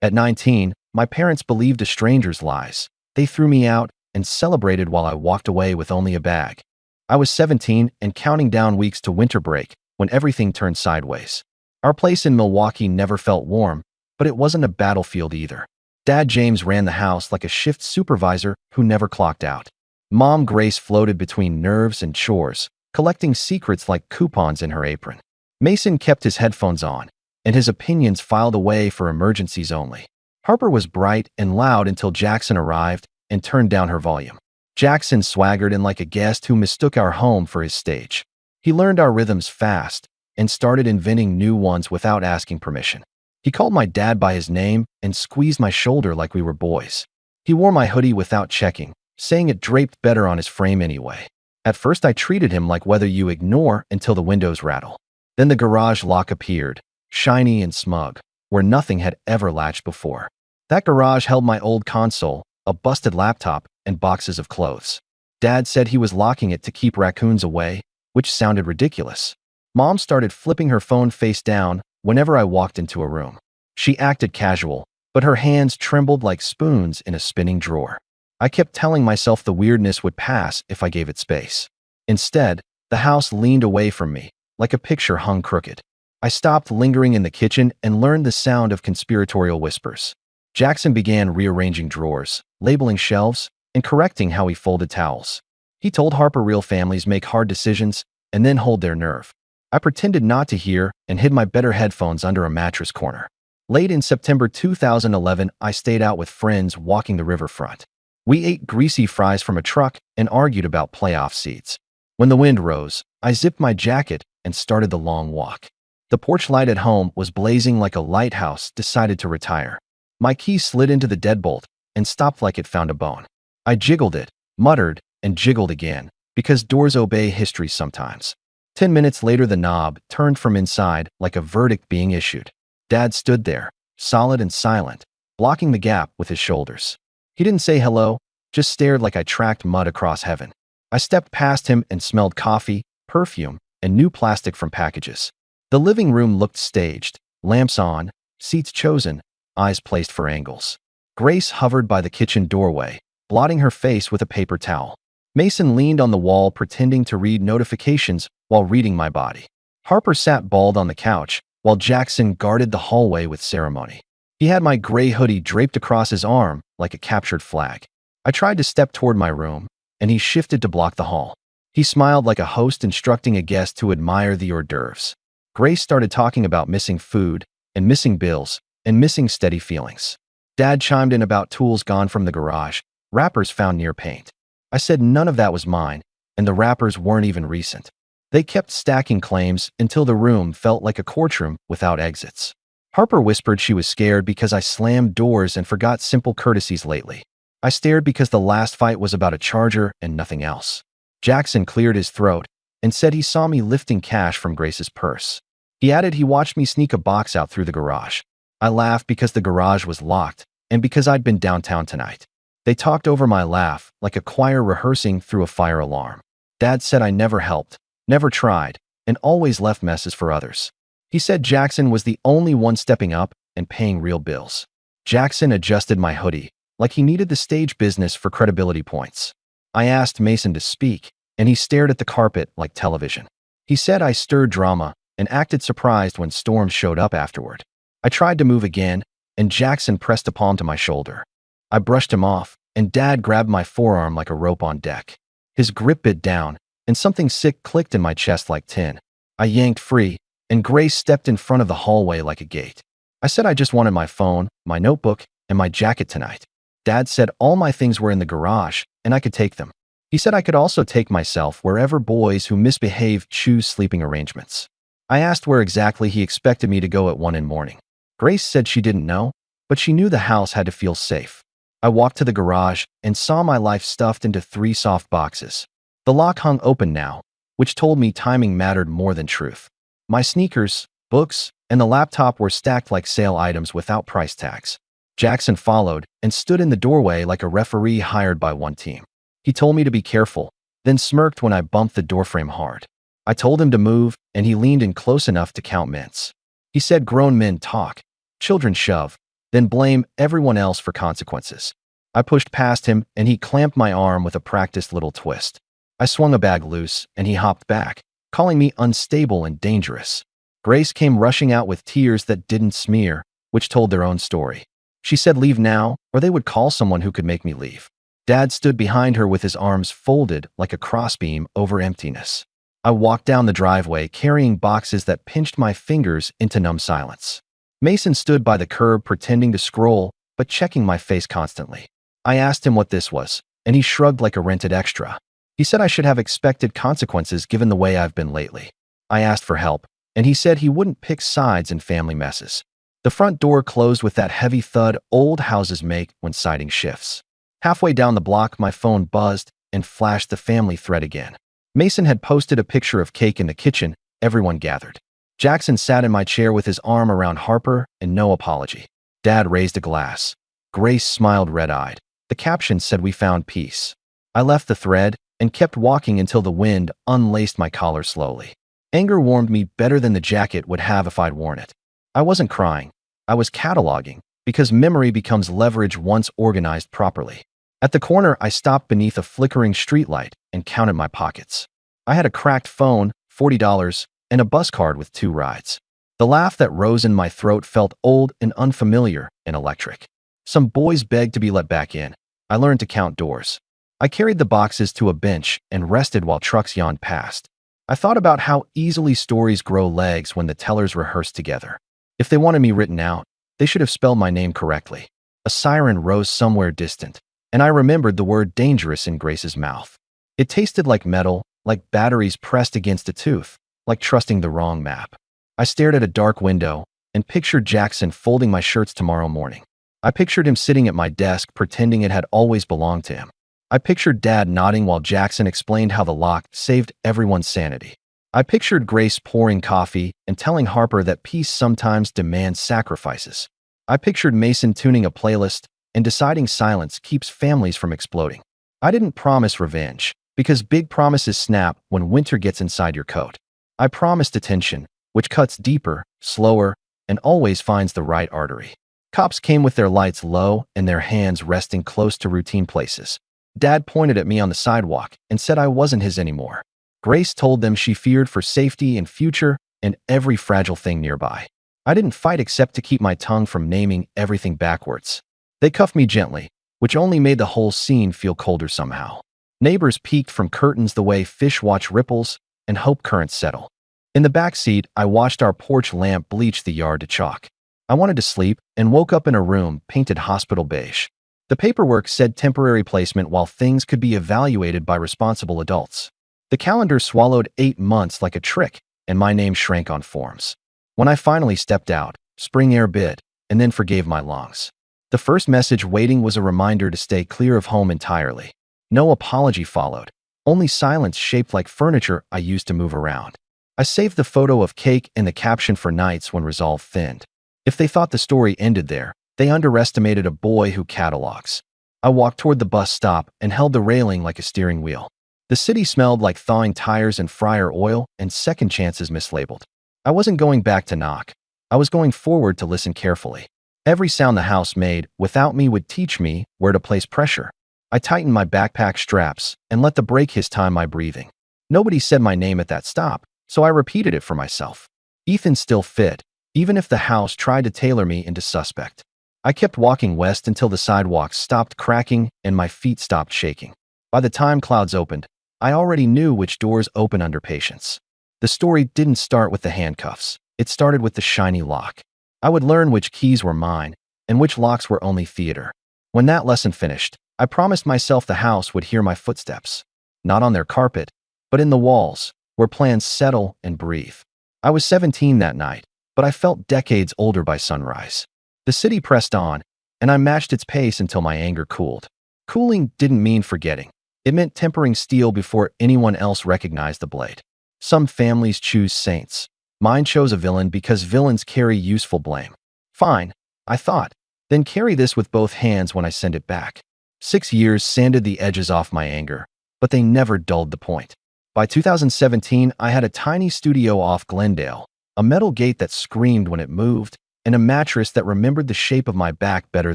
At 19, my parents believed a stranger's lies. They threw me out and celebrated while I walked away with only a bag. I was 17 and counting down weeks to winter break when everything turned sideways. Our place in Milwaukee never felt warm, but it wasn't a battlefield either. Dad James ran the house like a shift supervisor who never clocked out. Mom Grace floated between nerves and chores, collecting secrets like coupons in her apron. Mason kept his headphones on, and his opinions filed away for emergencies only. Harper was bright and loud until Jackson arrived and turned down her volume. Jackson swaggered in like a guest who mistook our home for his stage. He learned our rhythms fast and started inventing new ones without asking permission. He called my dad by his name and squeezed my shoulder like we were boys. He wore my hoodie without checking, saying it draped better on his frame anyway. At first I treated him like whether you ignore until the windows rattle. Then the garage lock appeared, shiny and smug, where nothing had ever latched before. That garage held my old console, a busted laptop, and boxes of clothes. Dad said he was locking it to keep raccoons away, which sounded ridiculous. Mom started flipping her phone face down whenever I walked into a room. She acted casual, but her hands trembled like spoons in a spinning drawer. I kept telling myself the weirdness would pass if I gave it space. Instead, the house leaned away from me, like a picture hung crooked. I stopped lingering in the kitchen and learned the sound of conspiratorial whispers. Jackson began rearranging drawers, labeling shelves, and correcting how he folded towels. He told Harper real families make hard decisions and then hold their nerve. I pretended not to hear and hid my better headphones under a mattress corner. Late in September 2011, I stayed out with friends walking the riverfront. We ate greasy fries from a truck and argued about playoff seats. When the wind rose, I zipped my jacket and started the long walk. The porch light at home was blazing like a lighthouse decided to retire. My key slid into the deadbolt and stopped like it found a bone. I jiggled it, muttered, and jiggled again, because doors obey history sometimes. 10 minutes later, the knob turned from inside like a verdict being issued. Dad stood there, solid and silent, blocking the gap with his shoulders. He didn't say hello, just stared like I tracked mud across heaven. I stepped past him and smelled coffee, perfume, and new plastic from packages. The living room looked staged, lamps on, seats chosen, eyes placed for angles. Grace hovered by the kitchen doorway, blotting her face with a paper towel. Mason leaned on the wall pretending to read notifications while reading my body. Harper sat bald on the couch, while Jackson guarded the hallway with ceremony. He had my gray hoodie draped across his arm like a captured flag. I tried to step toward my room, and he shifted to block the hall. He smiled like a host instructing a guest to admire the hors d'oeuvres. Grace started talking about missing food, and missing bills, and missing steady feelings. Dad chimed in about tools gone from the garage, wrappers found near paint. I said none of that was mine, and the wrappers weren't even recent. They kept stacking claims until the room felt like a courtroom without exits. Harper whispered she was scared because I slammed doors and forgot simple courtesies lately. I stared because the last fight was about a charger and nothing else. Jackson cleared his throat and said he saw me lifting cash from Grace's purse. He added he watched me sneak a box out through the garage. I laughed because the garage was locked and because I'd been downtown tonight. They talked over my laugh like a choir rehearsing through a fire alarm. Dad said I never helped, never tried, and always left messes for others. He said Jackson was the only one stepping up and paying real bills. Jackson adjusted my hoodie, like he needed the stage business for credibility points. I asked Mason to speak, and he stared at the carpet like television. He said I stirred drama and acted surprised when storms showed up afterward. I tried to move again, and Jackson pressed a palm to my shoulder. I brushed him off, and Dad grabbed my forearm like a rope on deck. His grip bit down, and something sick clicked in my chest like tin. I yanked free, and Grace stepped in front of the hallway like a gate. I said I just wanted my phone, my notebook, and my jacket tonight. Dad said all my things were in the garage, and I could take them. He said I could also take myself wherever boys who misbehave choose sleeping arrangements. I asked where exactly he expected me to go at 1 a.m. Grace said she didn't know, but she knew the house had to feel safe. I walked to the garage and saw my life stuffed into 3 soft boxes. The lock hung open now, which told me timing mattered more than truth. My sneakers, books, and the laptop were stacked like sale items without price tags. Jackson followed and stood in the doorway like a referee hired by one team. He told me to be careful, then smirked when I bumped the doorframe hard. I told him to move, and he leaned in close enough to count mints. He said grown men talk, children shove, then blame everyone else for consequences. I pushed past him, and he clamped my arm with a practiced little twist. I swung a bag loose, and he hopped back, calling me unstable and dangerous. Grace came rushing out with tears that didn't smear, which told their own story. She said leave now, or they would call someone who could make me leave. Dad stood behind her with his arms folded like a crossbeam over emptiness. I walked down the driveway carrying boxes that pinched my fingers into numb silence. Mason stood by the curb pretending to scroll, but checking my face constantly. I asked him what this was, and he shrugged like a rented extra. He said I should have expected consequences given the way I've been lately. I asked for help, and he said he wouldn't pick sides in family messes. The front door closed with that heavy thud old houses make when siding shifts. Halfway down the block, my phone buzzed and flashed the family thread again. Mason had posted a picture of cake in the kitchen. Everyone gathered. Jackson sat in my chair with his arm around Harper and no apology. Dad raised a glass. Grace smiled red-eyed. The caption said we found peace. I left the thread and kept walking until the wind unlaced my collar slowly. Anger warmed me better than the jacket would have if I'd worn it. I wasn't crying. I was cataloging, because memory becomes leverage once organized properly. At the corner, I stopped beneath a flickering streetlight and counted my pockets. I had a cracked phone, $40, and a bus card with 2 rides. The laugh that rose in my throat felt old and unfamiliar and electric. Some boys begged to be let back in. I learned to count doors. I carried the boxes to a bench and rested while trucks yawned past. I thought about how easily stories grow legs when the tellers rehearse together. If they wanted me written out, they should have spelled my name correctly. A siren rose somewhere distant, and I remembered the word dangerous in Grace's mouth. It tasted like metal, like batteries pressed against a tooth, like trusting the wrong map. I stared at a dark window and pictured Jackson folding my shirts tomorrow morning. I pictured him sitting at my desk pretending it had always belonged to him. I pictured Dad nodding while Jackson explained how the lock saved everyone's sanity. I pictured Grace pouring coffee and telling Harper that peace sometimes demands sacrifices. I pictured Mason tuning a playlist and deciding silence keeps families from exploding. I didn't promise revenge, because big promises snap when winter gets inside your coat. I promised attention, which cuts deeper, slower, and always finds the right artery. Cops came with their lights low and their hands resting close to routine places. Dad pointed at me on the sidewalk and said I wasn't his anymore. Grace told them she feared for safety and future and every fragile thing nearby. I didn't fight except to keep my tongue from naming everything backwards. They cuffed me gently, which only made the whole scene feel colder somehow. Neighbors peeked from curtains the way fish watch ripples and hope currents settle. In the back seat, I watched our porch lamp bleach the yard to chalk. I wanted to sleep and woke up in a room painted hospital beige. The paperwork said temporary placement while things could be evaluated by responsible adults. The calendar swallowed 8 months like a trick, and my name shrank on forms. When I finally stepped out, spring air bit, and then forgave my lungs. The first message waiting was a reminder to stay clear of home entirely. No apology followed, only silence shaped like furniture I used to move around. I saved the photo of cake and the caption for nights when resolve thinned. If they thought the story ended there, they underestimated a boy who catalogs. I walked toward the bus stop and held the railing like a steering wheel. The city smelled like thawing tires and fryer oil and second chances mislabeled. I wasn't going back to knock. I was going forward to listen carefully. Every sound the house made without me would teach me where to place pressure. I tightened my backpack straps and let the brake hiss time my breathing. Nobody said my name at that stop, so I repeated it for myself. Ethan still fit, even if the house tried to tailor me into suspect. I kept walking west until the sidewalks stopped cracking and my feet stopped shaking. By the time clouds opened, I already knew which doors open under patience. The story didn't start with the handcuffs. It started with the shiny lock. I would learn which keys were mine and which locks were only theater. When that lesson finished, I promised myself the house would hear my footsteps. Not on their carpet, but in the walls, where plans settle and breathe. I was 17 that night, but I felt decades older by sunrise. The city pressed on, and I matched its pace until my anger cooled. Cooling didn't mean forgetting. It meant tempering steel before anyone else recognized the blade. Some families choose saints. Mine chose a villain because villains carry useful blame. Fine, I thought. Then carry this with both hands when I send it back. 6 years sanded the edges off my anger, but they never dulled the point. By 2017, I had a tiny studio off Glendale, a metal gate that screamed when it moved, and a mattress that remembered the shape of my back better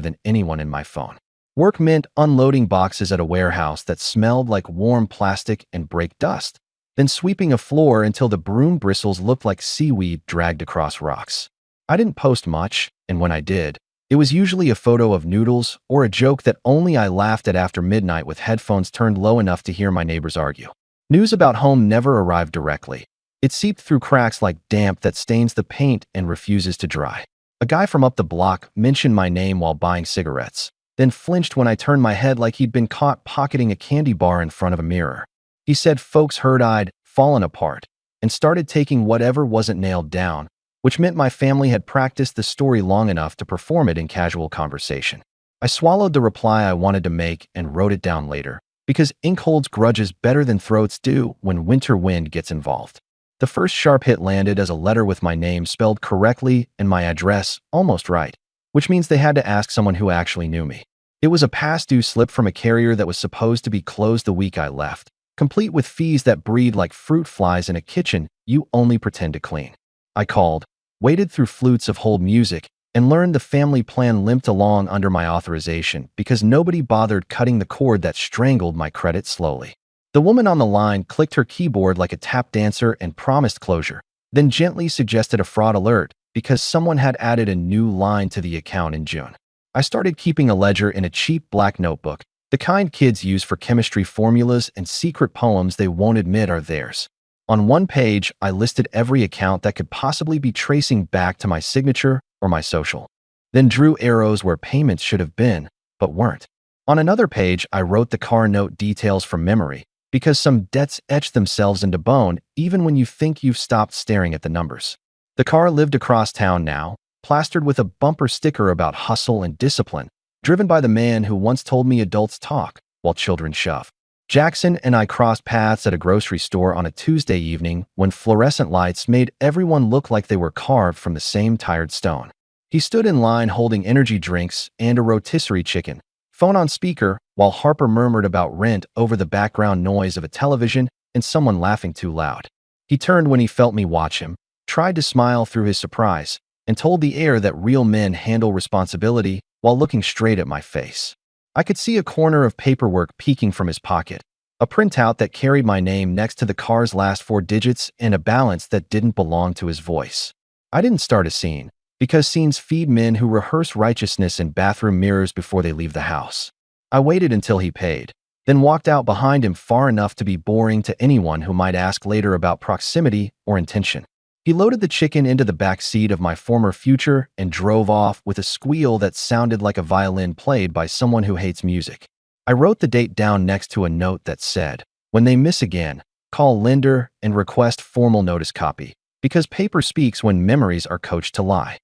than anyone in my phone. Work meant unloading boxes at a warehouse that smelled like warm plastic and brake dust, then sweeping a floor until the broom bristles looked like seaweed dragged across rocks. I didn't post much, and when I did, it was usually a photo of noodles or a joke that only I laughed at after midnight with headphones turned low enough to hear my neighbors argue. News about home never arrived directly. It seeped through cracks like damp that stains the paint and refuses to dry. A guy from up the block mentioned my name while buying cigarettes, then flinched when I turned my head like he'd been caught pocketing a candy bar in front of a mirror. He said folks heard I'd fallen apart and started taking whatever wasn't nailed down, which meant my family had practiced the story long enough to perform it in casual conversation. I swallowed the reply I wanted to make and wrote it down later, because ink holds grudges better than throats do when winter wind gets involved. The first sharp hit landed as a letter with my name spelled correctly and my address almost right, which means they had to ask someone who actually knew me. It was a past-due slip from a carrier that was supposed to be closed the week I left, complete with fees that breed like fruit flies in a kitchen you only pretend to clean. I called, waded through flutes of hold music, and learned the family plan limped along under my authorization because nobody bothered cutting the cord that strangled my credit slowly. The woman on the line clicked her keyboard like a tap dancer and promised closure, then gently suggested a fraud alert because someone had added a new line to the account in June. I started keeping a ledger in a cheap black notebook, the kind kids use for chemistry formulas and secret poems they won't admit are theirs. On one page, I listed every account that could possibly be tracing back to my signature or my social, then drew arrows where payments should have been, but weren't. On another page, I wrote the car note details from memory, because some debts etch themselves into bone even when you think you've stopped staring at the numbers. The car lived across town now, plastered with a bumper sticker about hustle and discipline, driven by the man who once told me adults talk while children shove. Jackson and I crossed paths at a grocery store on a Tuesday evening when fluorescent lights made everyone look like they were carved from the same tired stone. He stood in line holding energy drinks and a rotisserie chicken, phone on speaker, while Harper murmured about rent over the background noise of a television and someone laughing too loud. He turned when he felt me watch him, tried to smile through his surprise, and told the air that real men handle responsibility while looking straight at my face. I could see a corner of paperwork peeking from his pocket, a printout that carried my name next to the car's last 4 digits and a balance that didn't belong to his voice. I didn't start a scene, because scenes feed men who rehearse righteousness in bathroom mirrors before they leave the house. I waited until he paid, then walked out behind him far enough to be boring to anyone who might ask later about proximity or intention. He loaded the chicken into the back seat of my former Future and drove off with a squeal that sounded like a violin played by someone who hates music. I wrote the date down next to a note that said, "When they miss again, call lender and request formal notice copy," because paper speaks when memories are coached to lie.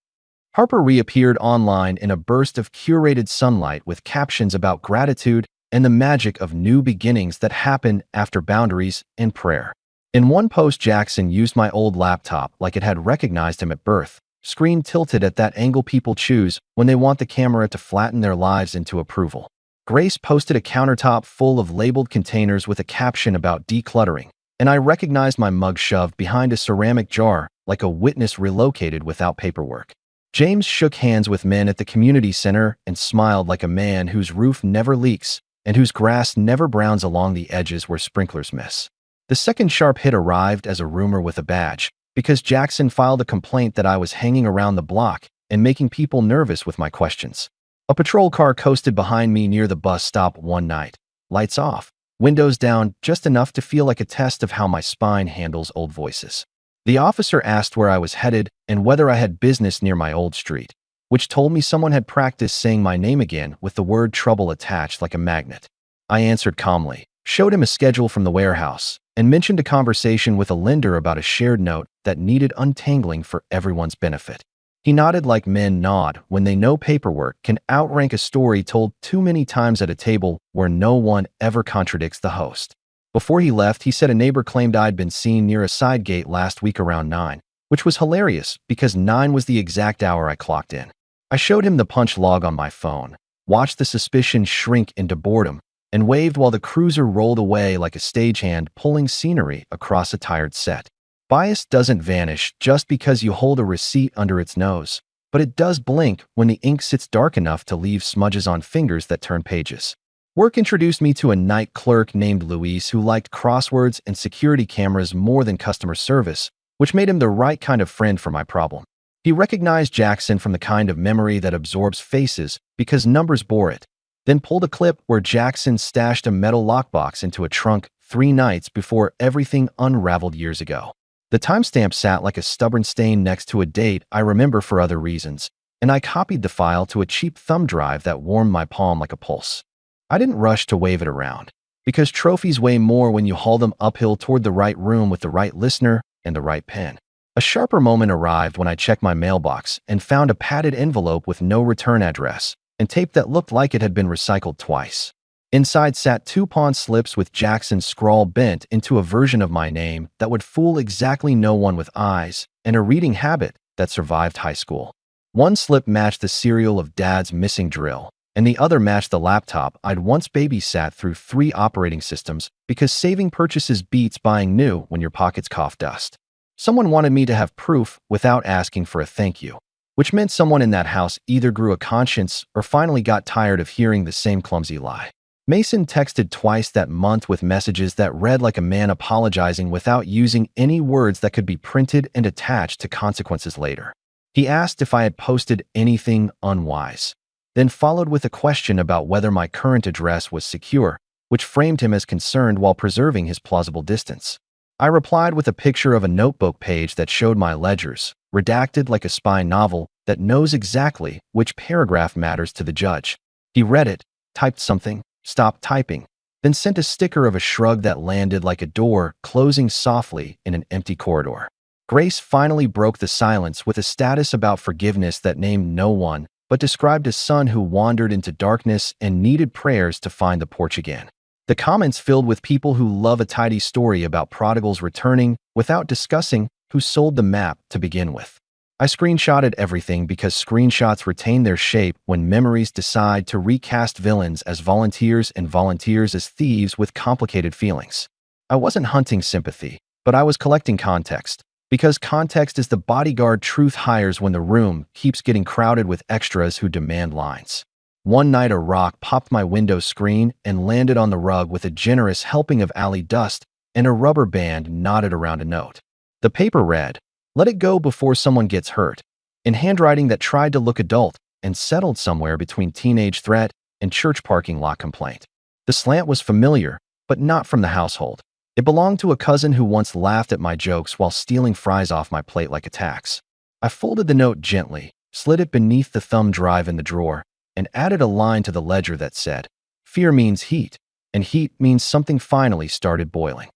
Harper reappeared online in a burst of curated sunlight with captions about gratitude and the magic of new beginnings that happen after boundaries and prayer. In one post, Jackson used my old laptop like it had recognized him at birth, screen tilted at that angle people choose when they want the camera to flatten their lives into approval. Grace posted a countertop full of labeled containers with a caption about decluttering, and I recognized my mug shoved behind a ceramic jar like a witness relocated without paperwork. James shook hands with men at the community center and smiled like a man whose roof never leaks and whose grass never browns along the edges where sprinklers miss. The second sharp hit arrived as a rumor with a badge, because Jackson filed a complaint that I was hanging around the block and making people nervous with my questions. A patrol car coasted behind me near the bus stop one night, lights off, windows down just enough to feel like a test of how my spine handles old voices. The officer asked where I was headed and whether I had business near my old street, which told me someone had practiced saying my name again with the word trouble attached like a magnet. I answered calmly, showed him a schedule from the warehouse, and mentioned a conversation with a lender about a shared note that needed untangling for everyone's benefit. He nodded like men nod when they know paperwork can outrank a story told too many times at a table where no one ever contradicts the host. Before he left, he said a neighbor claimed I'd been seen near a side gate last week around 9, which was hilarious because 9 was the exact hour I clocked in. I showed him the punch log on my phone, watched the suspicion shrink into boredom, and waved while the cruiser rolled away like a stagehand pulling scenery across a tired set. Bias doesn't vanish just because you hold a receipt under its nose. but it does blink when the ink sits dark enough to leave smudges on fingers that turn pages. Work introduced me to a night clerk named Luis who liked crosswords and security cameras more than customer service, which made him the right kind of friend for my problem. He recognized Jackson from the kind of memory that absorbs faces because numbers bore it, then pulled a clip where Jackson stashed a metal lockbox into a trunk 3 nights before everything unraveled years ago. The timestamp sat like a stubborn stain next to a date I remember for other reasons, and I copied the file to a cheap thumb drive that warmed my palm like a pulse. I didn't rush to wave it around, because trophies weigh more when you haul them uphill toward the right room with the right listener and the right pen. A sharper moment arrived when I checked my mailbox and found a padded envelope with no return address and tape that looked like it had been recycled twice. Inside sat 2 pawn slips with Jackson's scrawl bent into a version of my name that would fool exactly no one with eyes, and a reading habit that survived high school. One slip matched the serial of Dad's missing drill, and the other matched the laptop I'd once babysat through 3 operating systems because saving purchases beats buying new when your pockets cough dust. Someone wanted me to have proof without asking for a thank you, which meant someone in that house either grew a conscience or finally got tired of hearing the same clumsy lie. Mason texted twice that month with messages that read like a man apologizing without using any words that could be printed and attached to consequences later. He asked if I had posted anything unwise, then followed with a question about whether my current address was secure, which framed him as concerned while preserving his plausible distance. I replied with a picture of a notebook page that showed my ledgers, redacted like a spy novel that knows exactly which paragraph matters to the judge. He read it, typed something, stopped typing, then sent a sticker of a shrug that landed like a door closing softly in an empty corridor. Grace finally broke the silence with a status about forgiveness that named no one, but described a son who wandered into darkness and needed prayers to find the porch again. The comments filled with people who love a tidy story about prodigals returning without discussing who sold the map to begin with. I screenshotted everything because screenshots retain their shape when memories decide to recast villains as volunteers and volunteers as thieves with complicated feelings. I wasn't hunting sympathy, but I was collecting context, because context is the bodyguard truth hires when the room keeps getting crowded with extras who demand lines. One night a rock popped my window screen and landed on the rug with a generous helping of alley dust and a rubber band knotted around a note. The paper read, "Let it go before someone gets hurt," in handwriting that tried to look adult and settled somewhere between teenage threat and church parking lot complaint. The slant was familiar, but not from the household. It belonged to a cousin who once laughed at my jokes while stealing fries off my plate like a tax. I folded the note gently, slid it beneath the thumb drive in the drawer, and added a line to the ledger that said, "Fear means heat, and heat means something finally started boiling."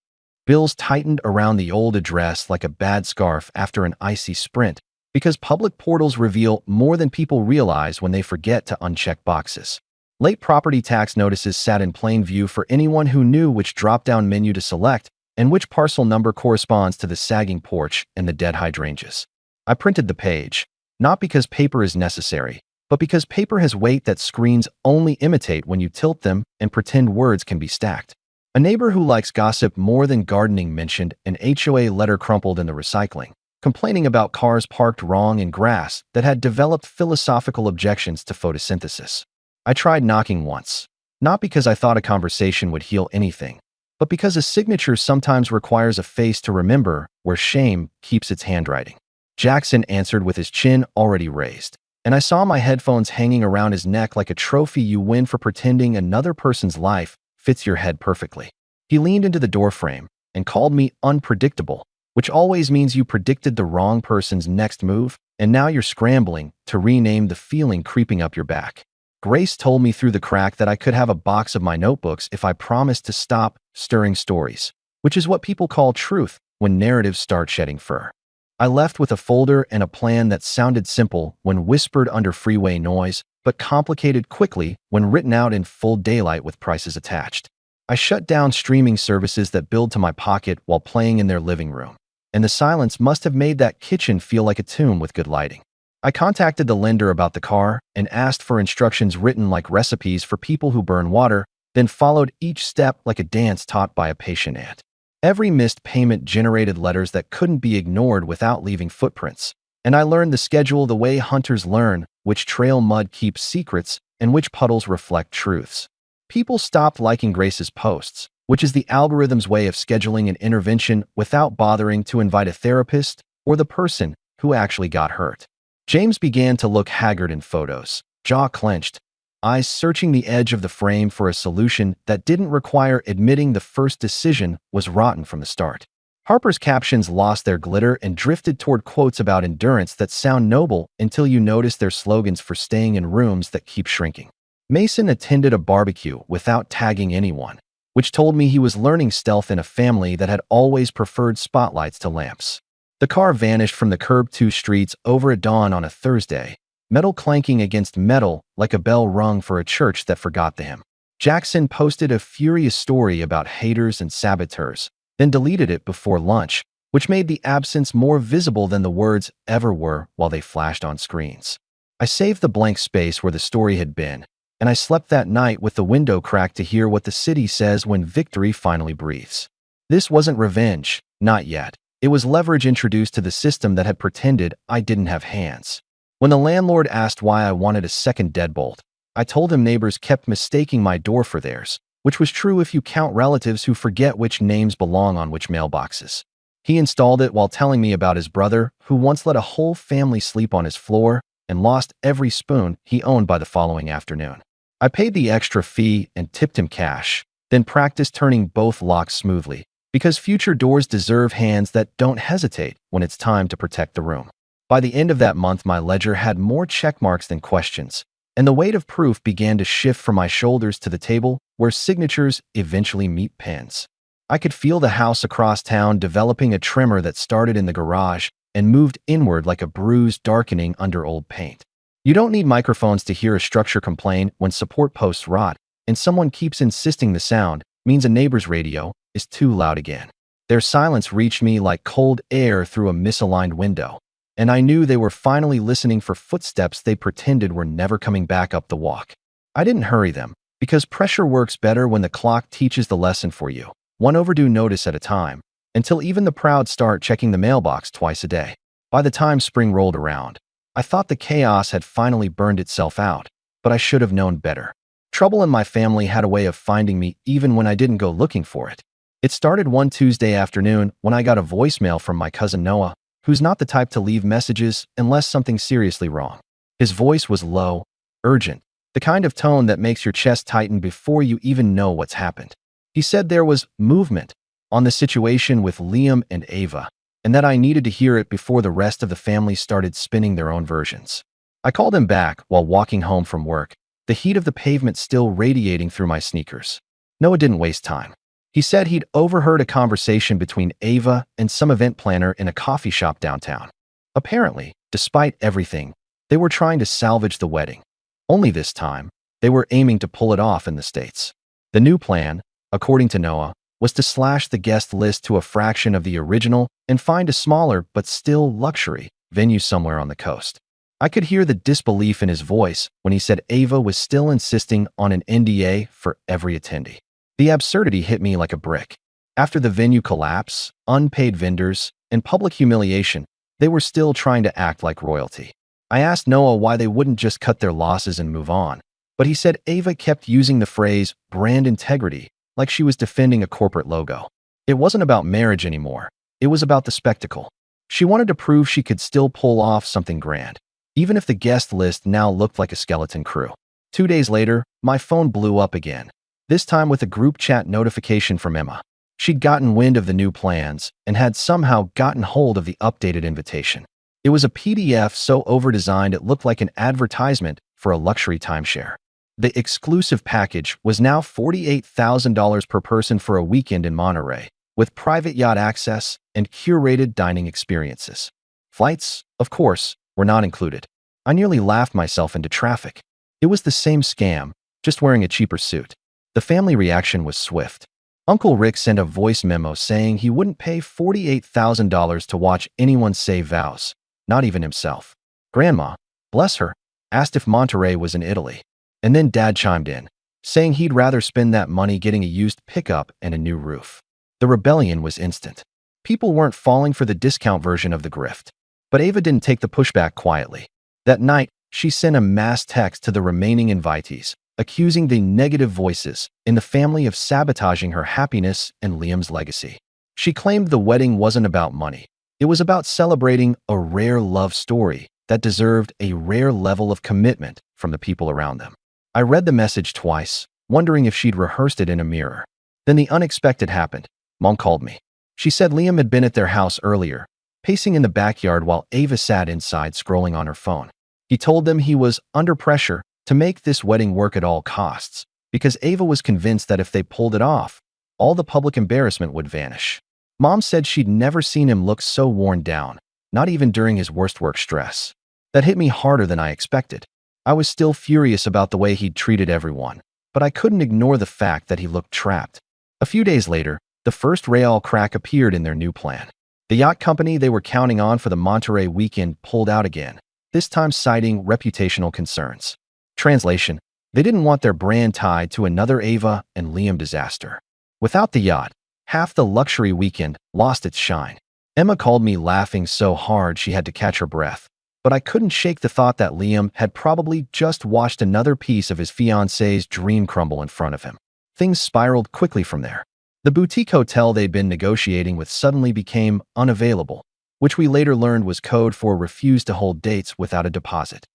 Bills tightened around the old address like a bad scarf after an icy sprint, because public portals reveal more than people realize when they forget to uncheck boxes. Late property tax notices sat in plain view for anyone who knew which drop-down menu to select and which parcel number corresponds to the sagging porch and the dead hydrangeas. I printed the page, not because paper is necessary, but because paper has weight that screens only imitate when you tilt them and pretend words can be stacked. A neighbor who likes gossip more than gardening mentioned an HOA letter crumpled in the recycling, complaining about cars parked wrong in grass that had developed philosophical objections to photosynthesis. I tried knocking once, not because I thought a conversation would heal anything, but because a signature sometimes requires a face to remember where shame keeps its handwriting. Jackson answered with his chin already raised, and I saw my headphones hanging around his neck like a trophy you win for pretending another person's life fits your head perfectly. He leaned into the doorframe and called me unpredictable, which always means you predicted the wrong person's next move, and now you're scrambling to rename the feeling creeping up your back. Grace told me through the crack that I could have a box of my notebooks if I promised to stop stirring stories, which is what people call truth when narratives start shedding fur. I left with a folder and a plan that sounded simple when whispered under freeway noise, but complicated quickly when written out in full daylight with prices attached. I shut down streaming services that billed to my pocket while playing in their living room, and the silence must have made that kitchen feel like a tomb with good lighting. I contacted the lender about the car and asked for instructions written like recipes for people who burn water, then followed each step like a dance taught by a patient aunt. Every missed payment generated letters that couldn't be ignored without leaving footprints, And I learned the schedule the way hunters learn, which trail mud keeps secrets and which puddles reflect truths. People stopped liking Grace's posts, which is the algorithm's way of scheduling an intervention without bothering to invite a therapist or the person who actually got hurt. James began to look haggard in photos, jaw clenched, eyes searching the edge of the frame for a solution that didn't require admitting the first decision was rotten from the start. Harper's captions lost their glitter and drifted toward quotes about endurance that sound noble until you notice their slogans for staying in rooms that keep shrinking. Mason attended a barbecue without tagging anyone, which told me he was learning stealth in a family that had always preferred spotlights to lamps. The car vanished from the curb 2 streets over at dawn on a Thursday, metal clanking against metal like a bell rung for a church that forgot the hymn. Jackson posted a furious story about haters and saboteurs, then deleted it before lunch, which made the absence more visible than the words ever were while they flashed on screens. I saved the blank space where the story had been, and I slept that night with the window cracked to hear what the city says when victory finally breathes. This wasn't revenge, not yet. It was leverage introduced to the system that had pretended I didn't have hands. When the landlord asked why I wanted a second deadbolt, I told him neighbors kept mistaking my door for theirs, which was true if you count relatives who forget which names belong on which mailboxes. He installed it while telling me about his brother, who once let a whole family sleep on his floor and lost every spoon he owned by the following afternoon. I paid the extra fee and tipped him cash, then practiced turning both locks smoothly, because future doors deserve hands that don't hesitate when it's time to protect the room. By the end of that month, my ledger had more check marks than questions, and the weight of proof began to shift from my shoulders to the table where signatures eventually meet pens. I could feel the house across town developing a tremor that started in the garage and moved inward like a bruise darkening under old paint. You don't need microphones to hear a structure complain when support posts rot, and someone keeps insisting the sound means a neighbor's radio is too loud again. Their silence reached me like cold air through a misaligned window, and I knew they were finally listening for footsteps they pretended were never coming back up the walk. I didn't hurry them, because pressure works better when the clock teaches the lesson for you, one overdue notice at a time, until even the proud start checking the mailbox twice a day. By the time spring rolled around, I thought the chaos had finally burned itself out, but I should have known better. Trouble in my family had a way of finding me even when I didn't go looking for it. It started one Tuesday afternoon when I got a voicemail from my cousin Noah, who's not the type to leave messages unless something's seriously wrong. His voice was low, urgent, the kind of tone that makes your chest tighten before you even know what's happened. He said there was movement on the situation with Liam and Ava, and that I needed to hear it before the rest of the family started spinning their own versions. I called him back while walking home from work, the heat of the pavement still radiating through my sneakers. Noah didn't waste time. He said he'd overheard a conversation between Ava and some event planner in a coffee shop downtown. Apparently, despite everything, they were trying to salvage the wedding. Only this time, they were aiming to pull it off in the States. The new plan, according to Noah, was to slash the guest list to a fraction of the original and find a smaller but still luxury venue somewhere on the coast. I could hear the disbelief in his voice when he said Ava was still insisting on an NDA for every attendee. The absurdity hit me like a brick. After the venue collapse, unpaid vendors, and public humiliation, they were still trying to act like royalty. I asked Noah why they wouldn't just cut their losses and move on, but he said Ava kept using the phrase brand integrity like she was defending a corporate logo. It wasn't about marriage anymore. It was about the spectacle. She wanted to prove she could still pull off something grand, even if the guest list now looked like a skeleton crew. 2 days later, my phone blew up again, this time with a group chat notification from Emma. She'd gotten wind of the new plans and had somehow gotten hold of the updated invitation. It was a PDF so overdesigned it looked like an advertisement for a luxury timeshare. The exclusive package was now $48,000 per person for a weekend in Monterey, with private yacht access and curated dining experiences. Flights, of course, were not included. I nearly laughed myself into traffic. It was the same scam, just wearing a cheaper suit. The family reaction was swift. Uncle Rick sent a voice memo saying he wouldn't pay $48,000 to watch anyone say vows, not even himself. Grandma, bless her, asked if Monterey was in Italy. And then Dad chimed in, saying he'd rather spend that money getting a used pickup and a new roof. The rebellion was instant. People weren't falling for the discount version of the grift. But Ava didn't take the pushback quietly. That night, she sent a mass text to the remaining invitees, accusing the negative voices in the family of sabotaging her happiness and Liam's legacy. She claimed the wedding wasn't about money. It was about celebrating a rare love story that deserved a rare level of commitment from the people around them. I read the message twice, wondering if she'd rehearsed it in a mirror. Then the unexpected happened. Mom called me. She said Liam had been at their house earlier, pacing in the backyard while Ava sat inside scrolling on her phone. He told them he was under pressure to make this wedding work at all costs, because Ava was convinced that if they pulled it off, all the public embarrassment would vanish. Mom said she'd never seen him look so worn down, not even during his worst work stress. That hit me harder than I expected. I was still furious about the way he'd treated everyone, but I couldn't ignore the fact that he looked trapped. A few days later, the first real crack appeared in their new plan. The yacht company they were counting on for the Monterey weekend pulled out again, this time citing reputational concerns. Translation: they didn't want their brand tied to another Ava and Liam disaster. Without the yacht, half the luxury weekend lost its shine. Emma called me laughing so hard she had to catch her breath, but I couldn't shake the thought that Liam had probably just watched another piece of his fiancée's dream crumble in front of him. Things spiraled quickly from there. The boutique hotel they'd been negotiating with suddenly became unavailable, which we later learned was code for refused to hold dates without a deposit.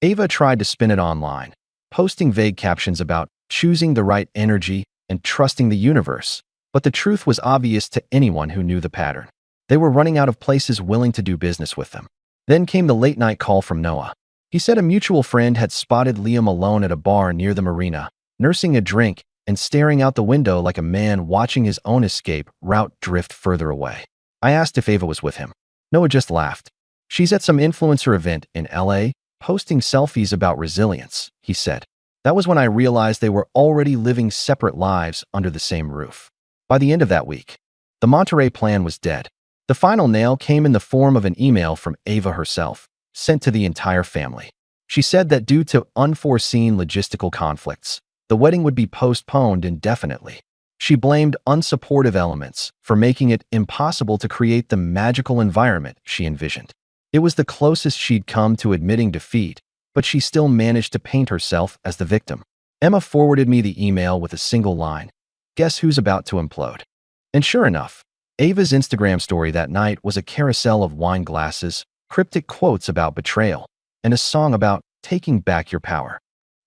Ava tried to spin it online, posting vague captions about choosing the right energy and trusting the universe, but the truth was obvious to anyone who knew the pattern. They were running out of places willing to do business with them. Then came the late-night call from Noah. He said a mutual friend had spotted Liam alone at a bar near the marina, nursing a drink and staring out the window like a man watching his own escape route drift further away. I asked if Ava was with him. Noah just laughed. She's at some influencer event in LA, posting selfies about resilience, he said. That was when I realized they were already living separate lives under the same roof. By the end of that week, the Monterey plan was dead. The final nail came in the form of an email from Ava herself, sent to the entire family. She said that due to unforeseen logistical conflicts, the wedding would be postponed indefinitely. She blamed unsupportive elements for making it impossible to create the magical environment she envisioned. It was the closest she'd come to admitting defeat, but she still managed to paint herself as the victim. Emma forwarded me the email with a single line: "Guess who's about to implode?" And sure enough, Ava's Instagram story that night was a carousel of wine glasses, cryptic quotes about betrayal, and a song about taking back your power.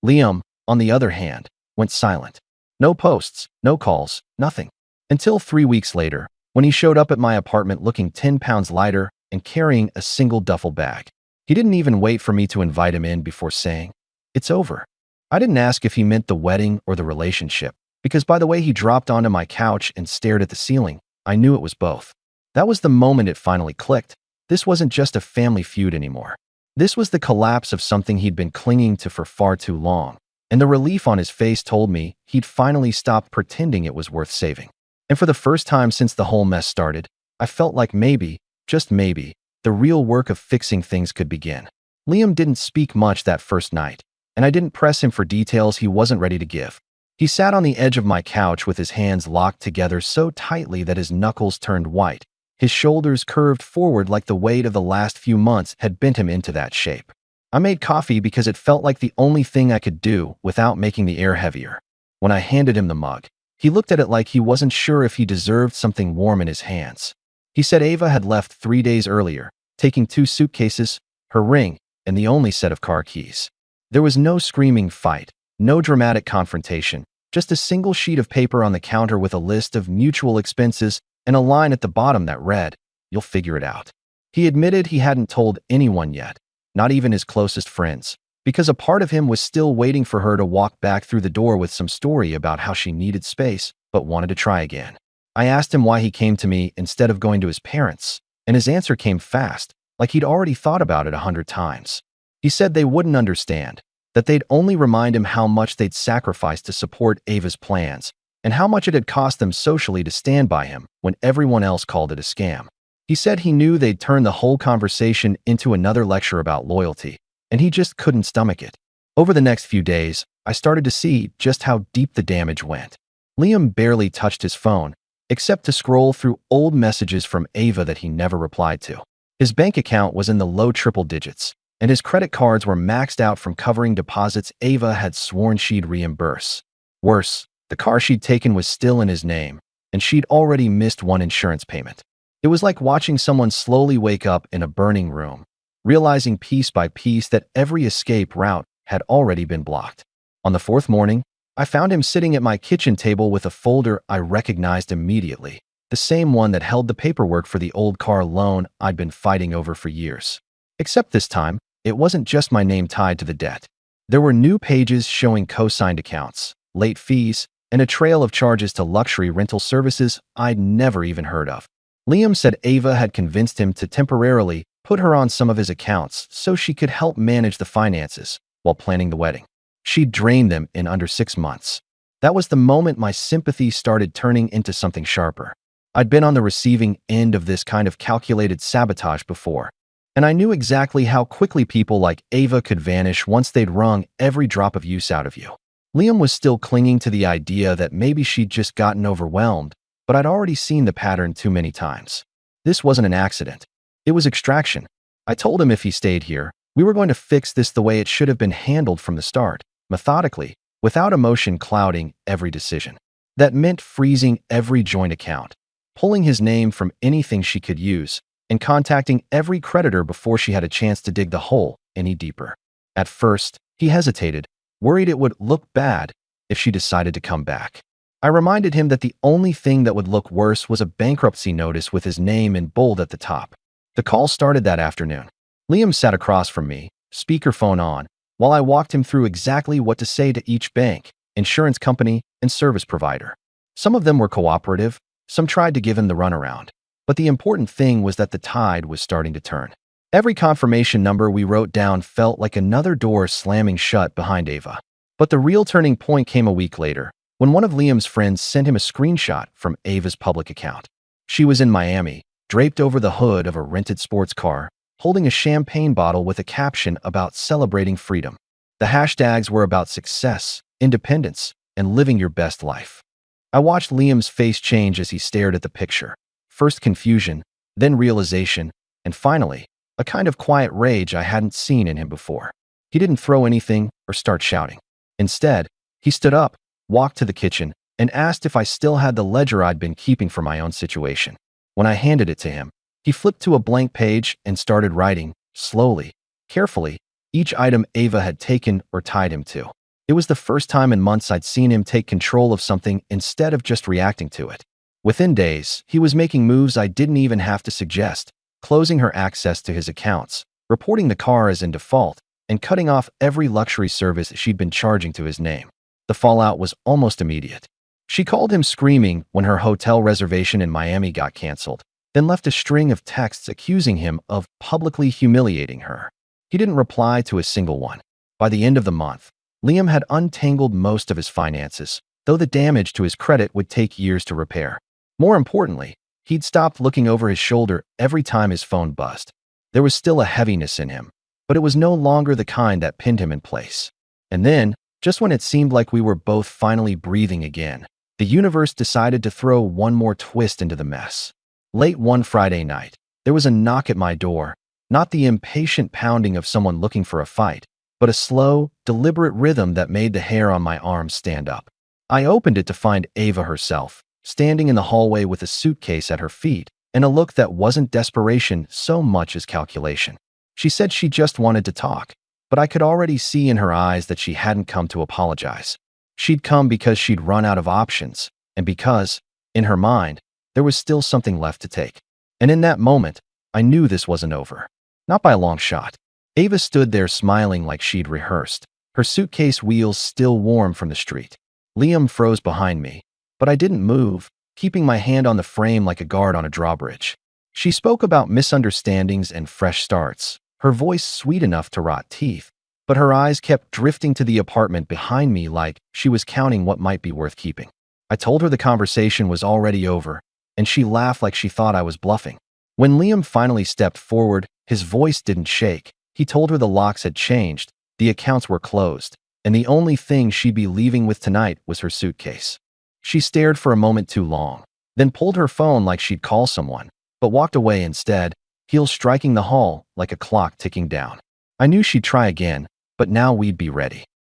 Liam, on the other hand, went silent. No posts, no calls, nothing. Until 3 weeks later, when he showed up at my apartment looking 10 pounds lighter and carrying a single duffel bag. He didn't even wait for me to invite him in before saying, "It's over." I didn't ask if he meant the wedding or the relationship, because by the way he dropped onto my couch and stared at the ceiling, I knew it was both. That was the moment it finally clicked. This wasn't just a family feud anymore. This was the collapse of something he'd been clinging to for far too long, and the relief on his face told me he'd finally stopped pretending it was worth saving. And for the first time since the whole mess started, I felt like maybe, just maybe, the real work of fixing things could begin. Liam didn't speak much that first night, and I didn't press him for details he wasn't ready to give. He sat on the edge of my couch with his hands locked together so tightly that his knuckles turned white. His shoulders curved forward like the weight of the last few months had bent him into that shape. I made coffee because it felt like the only thing I could do without making the air heavier. When I handed him the mug, he looked at it like he wasn't sure if he deserved something warm in his hands. He said Ava had left 3 days earlier, taking 2 suitcases, her ring, and the only set of car keys. There was no screaming fight, no dramatic confrontation, just a single sheet of paper on the counter with a list of mutual expenses and a line at the bottom that read, "You'll figure it out." He admitted he hadn't told anyone yet, not even his closest friends, because a part of him was still waiting for her to walk back through the door with some story about how she needed space but wanted to try again. I asked him why he came to me instead of going to his parents, and his answer came fast, like he'd already thought about it 100 times. He said they wouldn't understand, that they'd only remind him how much they'd sacrificed to support Ava's plans, and how much it had cost them socially to stand by him when everyone else called it a scam. He said he knew they'd turn the whole conversation into another lecture about loyalty, and he just couldn't stomach it. Over the next few days, I started to see just how deep the damage went. Liam barely touched his phone, except to scroll through old messages from Ava that he never replied to. His bank account was in the low triple digits, and his credit cards were maxed out from covering deposits Ava had sworn she'd reimburse. Worse, the car she'd taken was still in his name, and she'd already missed one insurance payment. It was like watching someone slowly wake up in a burning room, realizing piece by piece that every escape route had already been blocked. On the fourth morning, I found him sitting at my kitchen table with a folder I recognized immediately, the same one that held the paperwork for the old car loan I'd been fighting over for years. Except this time, it wasn't just my name tied to the debt. There were new pages showing co-signed accounts, late fees, and a trail of charges to luxury rental services I'd never even heard of. Liam said Ava had convinced him to temporarily put her on some of his accounts so she could help manage the finances while planning the wedding. She'd drained them in under 6 months. That was the moment my sympathy started turning into something sharper. I'd been on the receiving end of this kind of calculated sabotage before, and I knew exactly how quickly people like Ava could vanish once they'd wrung every drop of use out of you. Liam was still clinging to the idea that maybe she'd just gotten overwhelmed, but I'd already seen the pattern too many times. This wasn't an accident. It was extraction. I told him if he stayed here, we were going to fix this the way it should have been handled from the start, methodically, without emotion clouding every decision. That meant freezing every joint account, pulling his name from anything she could use, and contacting every creditor before she had a chance to dig the hole any deeper. At first, he hesitated, worried it would look bad if she decided to come back. I reminded him that the only thing that would look worse was a bankruptcy notice with his name in bold at the top. The call started that afternoon. Liam sat across from me, speakerphone on, while I walked him through exactly what to say to each bank, insurance company, and service provider. Some of them were cooperative, some tried to give him the runaround. But the important thing was that the tide was starting to turn. Every confirmation number we wrote down felt like another door slamming shut behind Ava. But the real turning point came a week later, when one of Liam's friends sent him a screenshot from Ava's public account. She was in Miami, draped over the hood of a rented sports car, holding a champagne bottle with a caption about celebrating freedom. The hashtags were about success, independence, and living your best life. I watched Liam's face change as he stared at the picture. First confusion, then realization, and finally, a kind of quiet rage I hadn't seen in him before. He didn't throw anything or start shouting. Instead, he stood up, walked to the kitchen, and asked if I still had the ledger I'd been keeping for my own situation. When I handed it to him, he flipped to a blank page and started writing, slowly, carefully, each item Ava had taken or tied him to. It was the first time in months I'd seen him take control of something instead of just reacting to it. Within days, he was making moves I didn't even have to suggest, closing her access to his accounts, reporting the car as in default, and cutting off every luxury service she'd been charging to his name. The fallout was almost immediate. She called him screaming when her hotel reservation in Miami got canceled, then left a string of texts accusing him of publicly humiliating her. He didn't reply to a single one. By the end of the month, Liam had untangled most of his finances, though the damage to his credit would take years to repair. More importantly, he'd stopped looking over his shoulder every time his phone buzzed. There was still a heaviness in him, but it was no longer the kind that pinned him in place. And then, just when it seemed like we were both finally breathing again, the universe decided to throw one more twist into the mess. Late one Friday night, there was a knock at my door, not the impatient pounding of someone looking for a fight, but a slow, deliberate rhythm that made the hair on my arms stand up. I opened it to find Ava herself, standing in the hallway with a suitcase at her feet and a look that wasn't desperation so much as calculation. She said she just wanted to talk, but I could already see in her eyes that she hadn't come to apologize. She'd come because she'd run out of options, and because, in her mind, there was still something left to take. And in that moment, I knew this wasn't over. Not by a long shot. Ava stood there smiling like she'd rehearsed, her suitcase wheels still warm from the street. Liam froze behind me, but I didn't move, keeping my hand on the frame like a guard on a drawbridge. She spoke about misunderstandings and fresh starts, her voice sweet enough to rot teeth, but her eyes kept drifting to the apartment behind me like she was counting what might be worth keeping. I told her the conversation was already over, and she laughed like she thought I was bluffing. When Liam finally stepped forward, his voice didn't shake. He told her the locks had changed, the accounts were closed, and the only thing she'd be leaving with tonight was her suitcase. She stared for a moment too long, then pulled her phone like she'd call someone, but walked away instead, heels striking the hall like a clock ticking down. I knew she'd try again, but now we'd be ready.